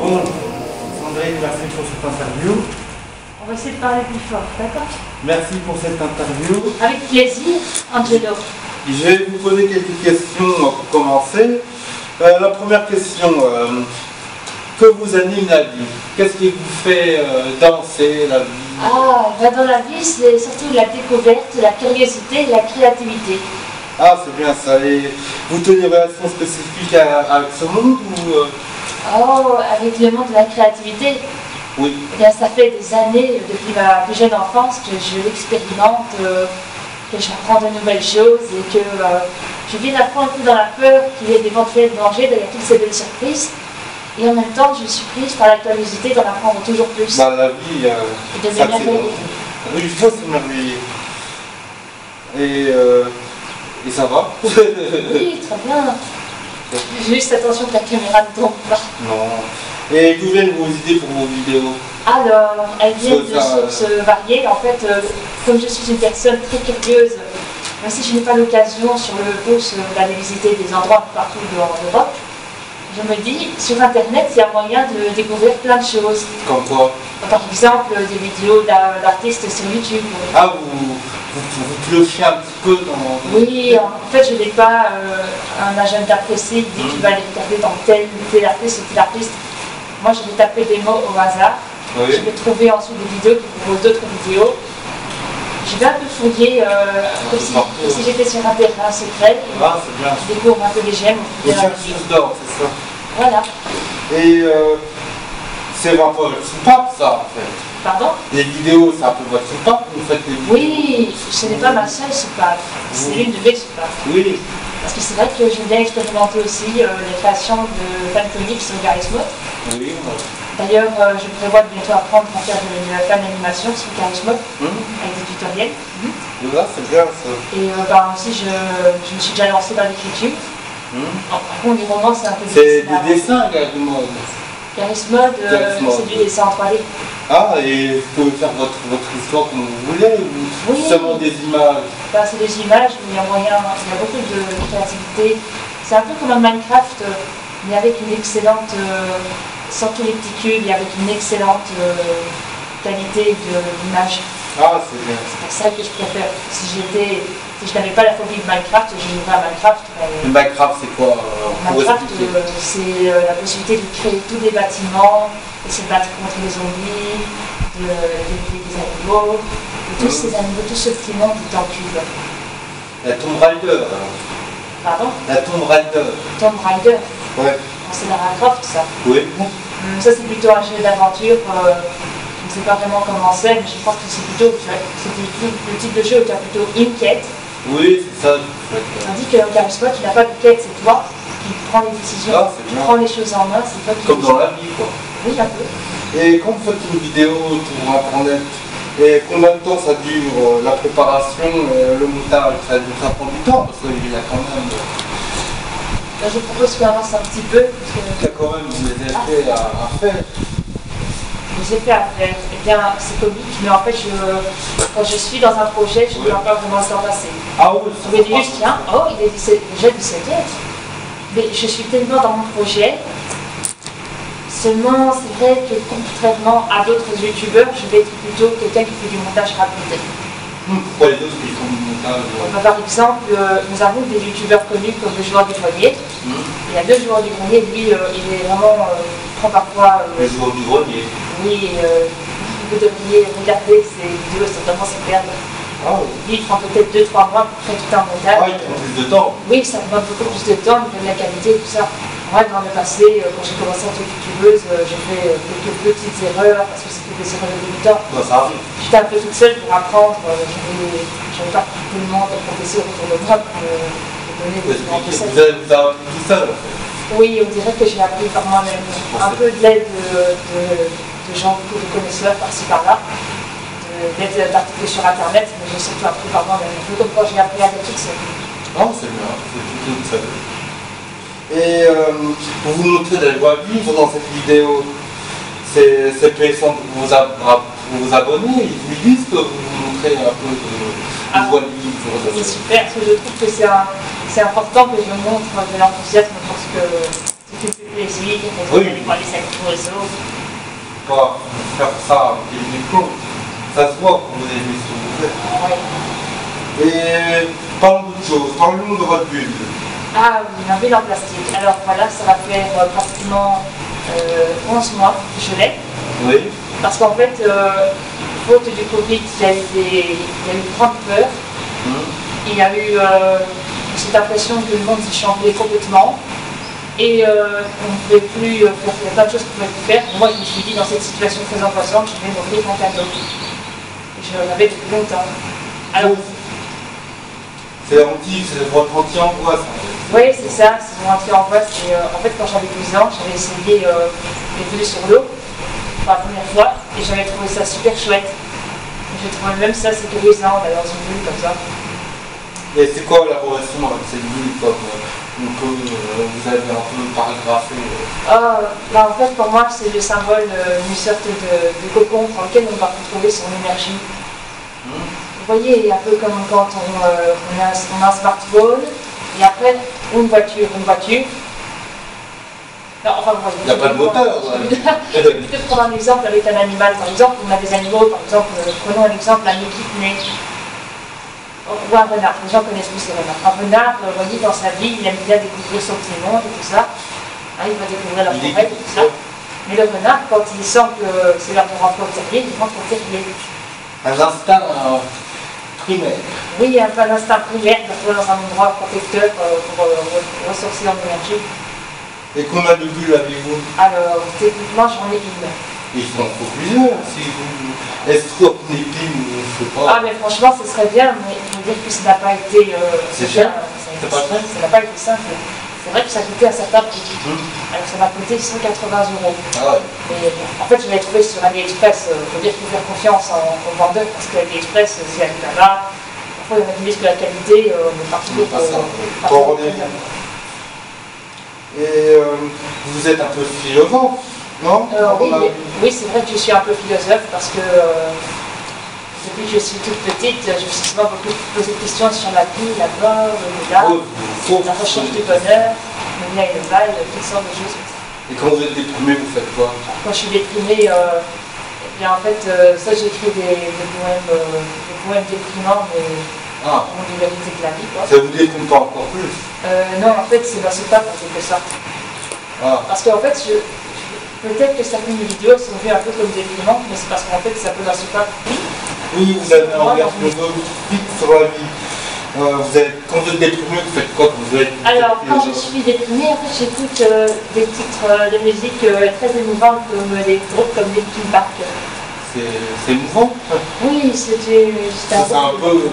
Bon, Sandrine, merci pour cette interview. On va essayer de parler plus fort, d'accord? Merci pour cette interview. Avec plaisir, Angelo. Je vais vous poser quelques questions pour commencer. La première question, que vous anime la vie? Qu'est-ce qui vous fait danser la vie? Dans la vie, c'est surtout la découverte, la curiosité et la créativité. Ah, c'est bien ça. Et vous tenez une relation spécifique avec ce monde ou Avec le monde de la créativité. Oui. Eh bien, ça fait des années, depuis ma plus jeune enfance, que je l'expérimente, que j'apprends de nouvelles choses et que je viens d'apprendre un peu dans la peur qu'il y ait d'éventuels dangers derrière toutes ces belles surprises. Et en même temps, je suis prise par la curiosité d'en apprendre toujours plus. Bah, la vie, et de m'émerveiller. Oui, il faut s'émerveiller. Et ça va? Oui, très bien. Juste attention que la caméra ne tombe pas. Non. Et d'où viennent vos idées pour vos vidéos? Alors, elles viennent de sources variées. En fait, comme je suis une personne très curieuse, même si je n'ai pas l'occasion sur le pouce d'aller visiter des endroits partout en Europe, je me dis, sur Internet, il y a moyen de découvrir plein de choses. Comme quoi? Par exemple, des vidéos d'artistes sur YouTube. Ah, vous piochez un petit peu dans... Oui, en fait, je n'ai pas un agenda précis qui dit que tu vas aller regarder dans tel artiste ou tel artiste. Moi, je vais taper des mots au hasard. Oui. Je vais trouver ensuite des vidéos qui proposent d'autres vidéos. Je vais un peu fouiller, comme si j'étais sur un terrain secret. Ah, c'est bien. Je découvre un peu les gemmes. Vous cherchez d'or, c'est ça? Voilà. Et c'est un peu votre soupape, ça, en fait. Pardon? Les vidéos, c'est un peu votre soupape, vous faites des vidéos? Oui, ce n'est pas ma seule soupape. C'est l'une de mes soupapes. Oui. Parce que c'est vrai que j'aime bien expérimenter aussi les créations de Fancomics sur Garismod. Oui. D'ailleurs, je prévois de bientôt apprendre à faire de la fan animation sur Garismod, avec des tutoriels. Là, c'est bien ça. Et aussi, je me suis déjà lancée dans l'écriture. Par contre, les romans, c'est un peu difficile. C'est du dessin, Garismod. Garismod, c'est du dessin en 3D. Ah, et vous pouvez faire votre histoire comme vous voulez, ou seulement des images? C'est des images, mais il y a moyen, il y a beaucoup de créativité. C'est un peu comme un Minecraft, mais avec une excellente, sans tous les petits cubes, et avec une excellente qualité d'image. Ah, c'est bien. C'est pour ça que je préfère. Si je n'avais pas la phobie de Minecraft, je jouerais à Minecraft. Mais Minecraft, c'est quoi? Minecraft, c'est la possibilité de créer tous des bâtiments, de se battre contre les zombies, d'élever des animaux, de tous ces animaux, tout ce petit monde est en cube. La Tomb Raider. Pardon? La Tomb Raider. Tomb Raider? Ouais. C'est Lara Croft, ça? Oui. Ça, c'est plutôt un jeu d'aventure. Je ne sais pas vraiment comment c'est, mais je pense que c'est plutôt le type de jeu où tu as plutôt une quête. Oui, c'est ça. Tandis que Garismod, tu n'as pas de quête, c'est toi qui prends les décisions, qui prends les choses en main, c'est toi qui... Comme dans la vie, quoi. Oui, un peu. Et quand vous faites une vidéo sur Internet, et combien de temps ça dure, la préparation, le montage, ça prend du temps, parce qu'il y a quand même... Je propose qu'on avance un petit peu. Il y a quand même des effets à faire. Les effets à faire, eh bien, c'est comique, mais en fait, quand je suis dans un projet, je ne vois pas vraiment le temps passer. Ah oui, je me dis juste, tiens, il est déjà 17h. Mais je suis tellement dans mon projet. Seulement, c'est vrai que contrairement à d'autres youtubeurs, je vais être plutôt quelqu'un qui fait du montage rapide. Pourquoi les autres qui font du montage? Par exemple, nous avons des youtubeurs connus comme le joueur du grenier. Il y a deux joueurs du grenier, lui, il est vraiment, prend parfois... le joueur du grenier? Oui, vous devriez regarder ses vidéos, c'est vraiment super. Ah oui. Lui, il prend peut-être 2-3 mois pour faire tout un montage. Ah, il prend plus de temps? Oui, ça demande beaucoup plus de temps, de la qualité et tout ça. Moi, dans le passé, quand j'ai commencé en tant que youtubeuse, j'ai fait quelques petites erreurs, parce que c'était des erreurs de débutant. Ça arrive. J'étais un peu toute seule pour apprendre, j'avais pas tellement de professeurs autour de moi pour me donner des conseils. Vous avez appris tout seul, en fait? Oui, on dirait que j'ai appris par moi-même. Un peu de l'aide de gens, beaucoup de connaisseurs par-ci par-là, d'aide d'articles sur Internet, mais j'ai surtout appris par moi-même. Un peu comme quand j'ai appris à être toute seule. Non, c'est bien, c'est toute seule. Et pour vous montrer de la joie vivre dans cette vidéo, c'est plaisant pour vos abonnés, ils vous disent que vous montrez un peu de joie vivre. C'est super, parce que je trouve que c'est important que je montre de l'enthousiasme parce que c'est plaisir, oui. Pour aller s'activer Pas faire ça avec une école. Ça se voit quand vous avez mis ce que vous faites. Oui. Et parlons d'autre chose, parlons de votre bulle. Ah oui, ma bulle en plastique. Alors voilà, ça va faire pratiquement 11 mois que je l'ai. Oui. Parce qu'en fait, faute du Covid, il y a eu une grande peur. Il y a eu cette impression que le monde s'est changé complètement. Et on ne pouvait plus faire, il y a plein de choses qu'on ne pouvait plus faire. Moi, je me suis dit, dans cette situation très angoissante, je vais m'offrir mon cadeau. Et je l'avais depuis longtemps. Alors, c'est votre anti-angoisse en fait. Oui, c'est ça, c'est mon anti-angoisse. Et en fait, quand j'avais 12 ans, j'avais essayé les bulles sur l'eau pour la première fois et j'avais trouvé ça super chouette. J'ai trouvé même ça sécurisant d'aller dans une bulle comme ça. Et c'est quoi la relation avec cette bulle comme vous avez un peu paragraphé En fait, pour moi, c'est le symbole d'une sorte de cocon dans lequel on va retrouver son énergie. Vous voyez, un peu comme quand on a un smartphone, et après, une voiture. Non, enfin, il n'y a pas de moteur. Je vais peut-être prendre un exemple avec un animal. Par exemple, on a des animaux, par exemple, prenons un exemple, un équipemé. Ou un renard, les gens connaissent plus les renards. Un renard, vous voyez, dans sa vie, il aime bien découvrir son petit monde et tout ça. Il va découvrir la forêt et tout ça. Mais le renard, quand il sent que c'est l'heure de rentrer au terrier, il rentre au terrier. Un instinct primaire. Oui, un peu un instinct primaire de trouver dans un endroit protecteur pour ressourcer en énergie. Et combien de bulles avez-vous? Alors, techniquement, j'en ai une. Il faut en faut plusieurs. Si vous... Est-ce qu'on est pile ou je sais pas? Ah, mais franchement, ce serait bien, mais il faut dire que ça n'a pas été. C'est cher. C'est pas simple. Ça n'a pas été simple. C'est vrai que ça a coûté un certain prix. Alors, ça m'a coûté 180 €. Ah ouais. Mais en fait, je l'ai trouvé sur AliExpress. Il faut dire qu'il faut faire confiance aux vendeurs parce qu'AliExpress, c'est Alibaba. Parfois, il y en a qui disent que la qualité, mais partout d'autres. Et vous êtes un peu philosophe, non? Oui, c'est vrai que je suis un peu philosophe parce que depuis que je suis toute petite, je me suis souvent beaucoup posé des questions sur la vie, la mort, l'au-delà, la recherche du bonheur, le bien et le mal, toutes sortes de choses. Et quand vous êtes déprimé, vous faites quoi? Quand je suis déprimée, bien en fait, ça j'écris des poèmes déprimants, mais on dit la vérité de la vie. Quoi. Ça vous déprime pas encore plus? Non, en fait, c'est ma soupape en quelque sorte. Parce qu'en fait, peut-être que certaines vidéos sont vues un peu comme déprimantes, mais c'est parce qu'en fait, ça peut ma soupape. Oui, vous avez un regard philosophique sur la vie. Quand vous êtes déprimé, vous faites quoi quand vous êtes Alors, quand je suis déprimée, en fait, j'écoute des titres de musique très émouvantes comme des groupes comme Linkin Park. C'est émouvant? Oui, c'est un peu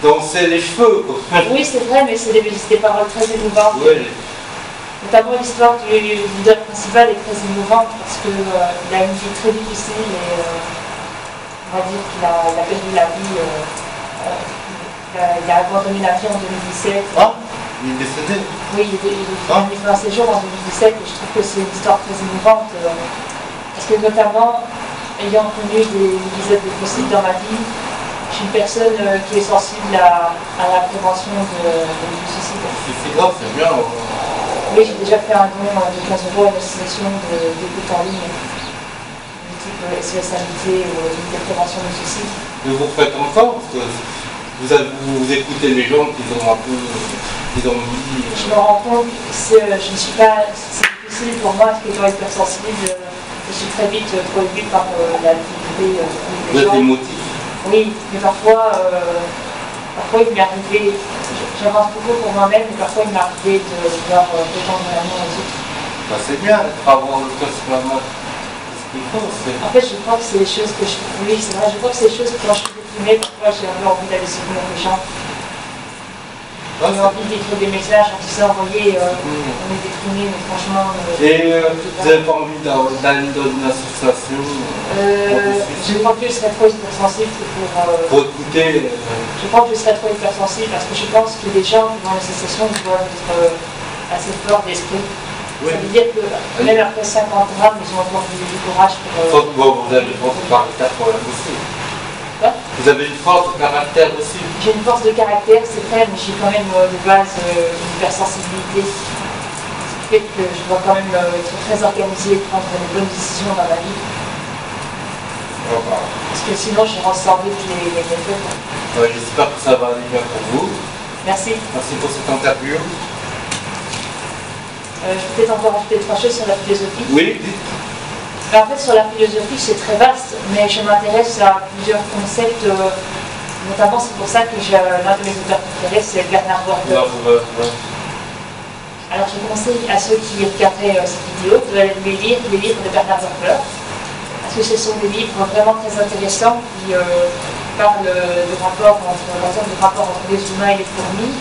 danser les cheveux, quoi. Oui, c'est vrai, mais c'est des paroles très émouvantes. Oui. Notamment l'histoire du leader principal est très émouvante parce qu'il a une vie très difficile et on va dire qu'il a perdu la vie. Il a abandonné la vie en 2017. Il est décédé? Oui, il a fait un séjour en 2017 et je trouve que c'est une histoire très émouvante parce que notamment, ayant connu des épisodes dépressifs dans ma vie, je suis une personne qui est sensible à la prévention du suicide. C'est grave, c'est bien. Oui, j'ai déjà fait un don de 15 € à une association d'écoute en ligne, du type SOS Amitié ou de prévention du suicide. Et vous faites encore parce que vous écoutez les gens qui ont un peu envie. Je me rends compte que je ne suis pas. C'est difficile pour moi, parce que étant hypersensible, je suis très vite trop émue par la difficulté des gens. Vous êtes émotif? Oui, mais parfois il m'est arrivé. J'avance beaucoup pour moi-même, mais parfois il m'est arrivé de vouloir répondre la main aux autres. C'est bien d'avoir le cœur sur la main. En fait, je crois que c'est les choses que je. Oui, c'est vrai, je crois que c'est les choses que quand je suis déprimée, parfois j'ai un peu envie d'aller soutenir les gens. J'ai envie d'écrire des messages en disant, voyez, on est déprimé, mais franchement. Et vous n'avez pas envie d'aller dans une association? Je crois que je serais trop hypersensible pour écouter. Je crois que je serais trop hypersensible parce que je pense que les gens qui vont dans l'association doivent être assez forts d'esprit. Oui. Ça veut dire que même après 50 grammes, ils ont encore du courage pour. Vous avez une force de caractère pour la aussi. Quoi? Vous avez une force de caractère aussi. J'ai une force de caractère, c'est vrai, mais j'ai quand même de base une hypersensibilité. fait que je dois quand même être très organisée et prendre les bonnes décisions dans ma vie. Parce que sinon, je ressens vite les méthodes. J'espère que ça va aller bien pour vous. Merci. Merci pour cette interview. Je vais peut-être encore rajouter 3 choses sur la philosophie. Oui. En fait, sur la philosophie, c'est très vaste, mais je m'intéresse à plusieurs concepts. Notamment, c'est pour ça que l'un de mes auteurs préférés, c'est Bernard Werber. Alors, je conseille à ceux qui regarderaient cette vidéo de lire les livres de Bernard Werber, parce que ce sont des livres vraiment très intéressants qui parlent du rapport entre les humains et les fourmis,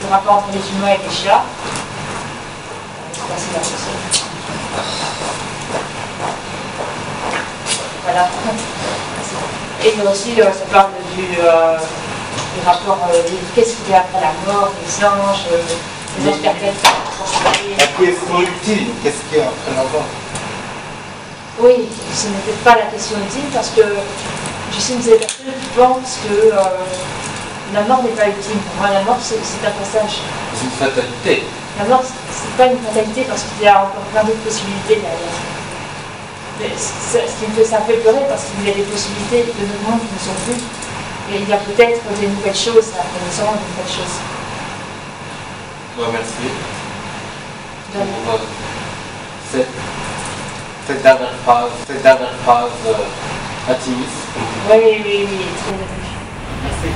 le rapport entre les humains et les chats. Merci, la personne. Voilà. Et aussi, ça parle du rapport, qu'est-ce qu'il y a après la mort, les anges perpètes. La question ultime, qu'est-ce qu'il y a après la mort? Oui, ce n'est peut-être pas la question ultime parce que je sais une des personnes qui pensent que la mort n'est pas ultime. Pour moi, la mort, c'est un passage. C'est une fatalité. La mort, c'est pas une fatalité parce qu'il y a encore plein d'autres possibilités derrière. Mais ça me fait pleurer parce qu'il y a des possibilités de notre monde qui ne sont plus. Et il y a peut-être des nouvelles choses, la connaissance de nouvelles choses. Merci. Cette dernière phrase intimiste. Oui, très bien. Merci.